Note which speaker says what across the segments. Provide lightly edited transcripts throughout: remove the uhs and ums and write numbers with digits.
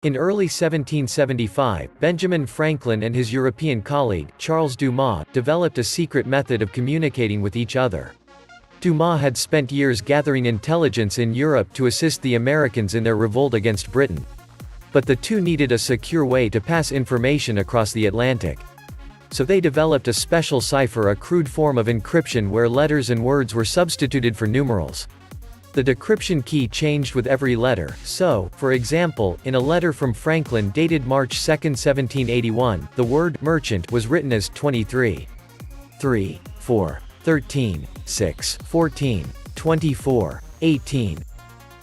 Speaker 1: In early 1775, Benjamin Franklin and his European colleague, Charles Dumas, developed a secret method of communicating with each other. Dumas had spent years gathering intelligence in Europe to assist the Americans in their revolt against Britain. But the two needed a secure way to pass information across the Atlantic. So they developed a special cipher, a crude form of encryption where letters and words were substituted for numerals. The decryption key changed with every letter, so, for example, in a letter from Franklin dated March 2, 1781, the word merchant was written as 23, 3, 4, 13, 6, 14, 24, 18.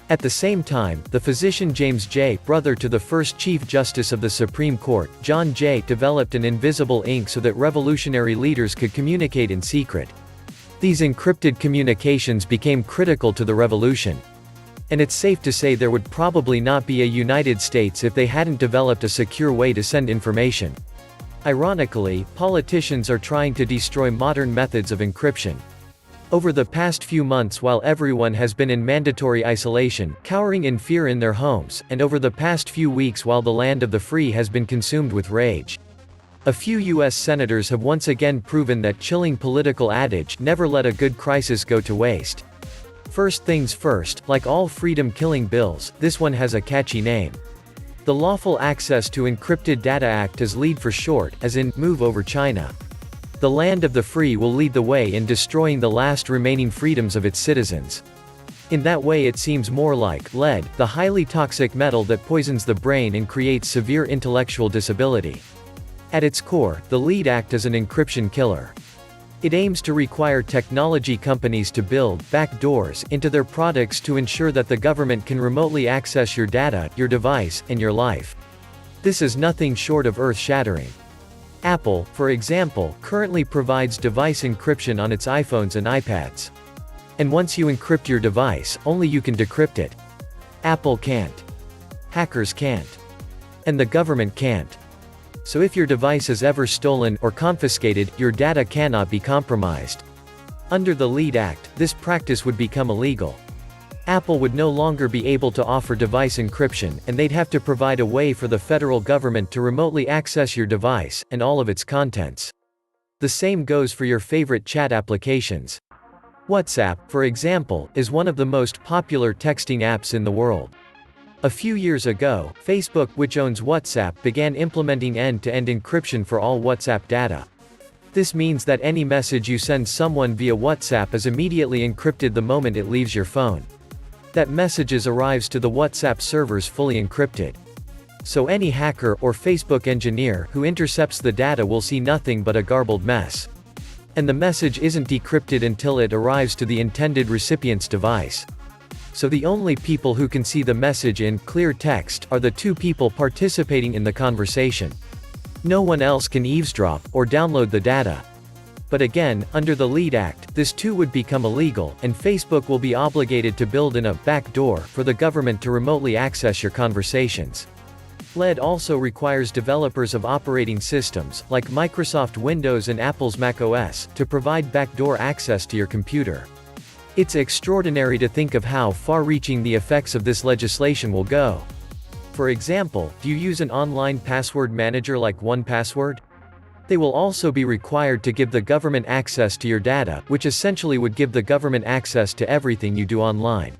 Speaker 1: At the same time, the physician James J., brother to the first Chief Justice of the Supreme Court, John J., developed an invisible ink so that revolutionary leaders could communicate in secret. These encrypted communications became critical to the revolution. And it's safe to say there would probably not be a United States if they hadn't developed a secure way to send information. Ironically, politicians are trying to destroy modern methods of encryption. Over the past few months, while everyone has been in mandatory isolation, cowering in fear in their homes, and over the past few weeks while the land of the free has been consumed with rage, a few U.S. senators have once again proven that chilling political adage, never let a good crisis go to waste. First things first, like all freedom-killing bills, this one has a catchy name. The Lawful Access to Encrypted Data Act is LEAD for short, as in, move over China. The land of the free will lead the way in destroying the last remaining freedoms of its citizens. In that way it seems more like lead, the highly toxic metal that poisons the brain and creates severe intellectual disability. At its core, the LEAD Act is an encryption killer. It aims to require technology companies to build backdoors into their products to ensure that the government can remotely access your data, your device, and your life. This is nothing short of earth-shattering. Apple, for example, currently provides device encryption on its iPhones and iPads. And once you encrypt your device, only you can decrypt it. Apple can't. Hackers can't. And the government can't. So if your device is ever stolen or confiscated, your data cannot be compromised. Under the LEAD Act, this practice would become illegal. Apple would no longer be able to offer device encryption, and they'd have to provide a way for the federal government to remotely access your device, and all of its contents. The same goes for your favorite chat applications. WhatsApp, for example, is one of the most popular texting apps in the world. A few years ago, Facebook, which owns WhatsApp, began implementing end-to-end encryption for all WhatsApp data. This means that any message you send someone via WhatsApp is immediately encrypted the moment it leaves your phone. That messages arrives to the WhatsApp servers fully encrypted. So any hacker or Facebook engineer who intercepts the data will see nothing but a garbled mess. And the message isn't decrypted until it arrives to the intended recipient's device. So the only people who can see the message in clear text are the two people participating in the conversation. No one else can eavesdrop or download the data. But again, under the LEAD Act, this too would become illegal, and Facebook will be obligated to build in a backdoor for the government to remotely access your conversations. LEAD also requires developers of operating systems, like Microsoft Windows and Apple's macOS, to provide backdoor access to your computer. It's extraordinary to think of how far-reaching the effects of this legislation will go. For example, do you use an online password manager like 1Password? They will also be required to give the government access to your data, which essentially would give the government access to everything you do online.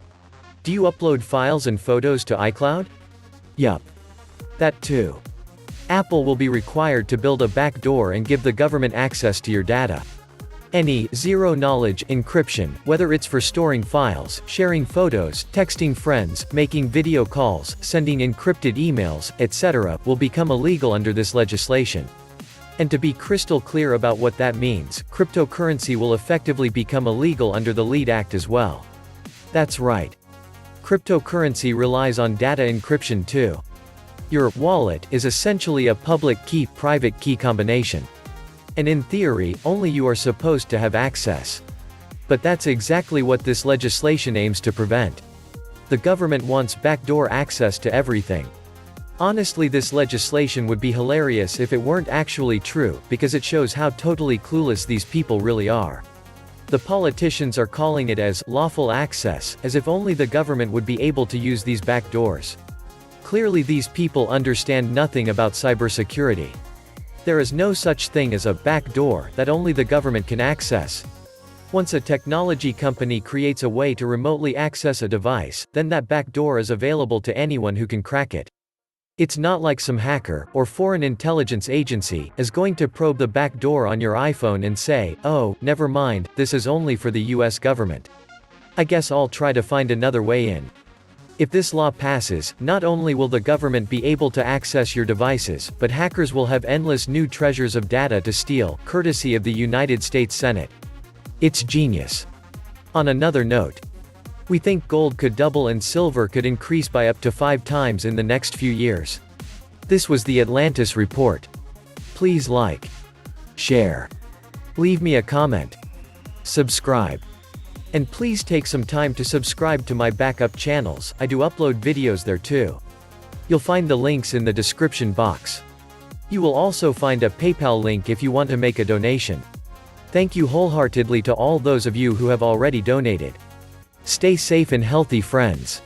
Speaker 1: Do you upload files and photos to iCloud? Yup. That too. Apple will be required to build a backdoor and give the government access to your data. Any zero-knowledge encryption, whether it's for storing files, sharing photos, texting friends, making video calls, sending encrypted emails, etc., will become illegal under this legislation. And to be crystal clear about what that means, cryptocurrency will effectively become illegal under the LEAD Act as well. That's right. Cryptocurrency relies on data encryption too. Your wallet is essentially a public key-private key combination. And in theory, only you are supposed to have access. But that's exactly what this legislation aims to prevent. The government wants backdoor access to everything. Honestly, this legislation would be hilarious if it weren't actually true, because it shows how totally clueless these people really are. The politicians are calling it as lawful access, as if only the government would be able to use these backdoors. Clearly these people understand nothing about cybersecurity. There is no such thing as a backdoor that only the government can access. Once a technology company creates a way to remotely access a device, then that backdoor is available to anyone who can crack it. It's not like some hacker, or foreign intelligence agency, is going to probe the backdoor on your iPhone and say, "Oh, never mind, this is only for the US government. I guess I'll try to find another way in." If this law passes, not only will the government be able to access your devices, but hackers will have endless new treasures of data to steal, courtesy of the United States Senate. It's genius. On another note, we think gold could double and silver could increase by up to 5 times in the next few years. This was the Atlantis Report. Please like, share, leave me a comment, subscribe. And please take some time to subscribe to my backup channels, I do upload videos there too. You'll find the links in the description box. You will also find a PayPal link if you want to make a donation. Thank you wholeheartedly to all those of you who have already donated. Stay safe and healthy, friends.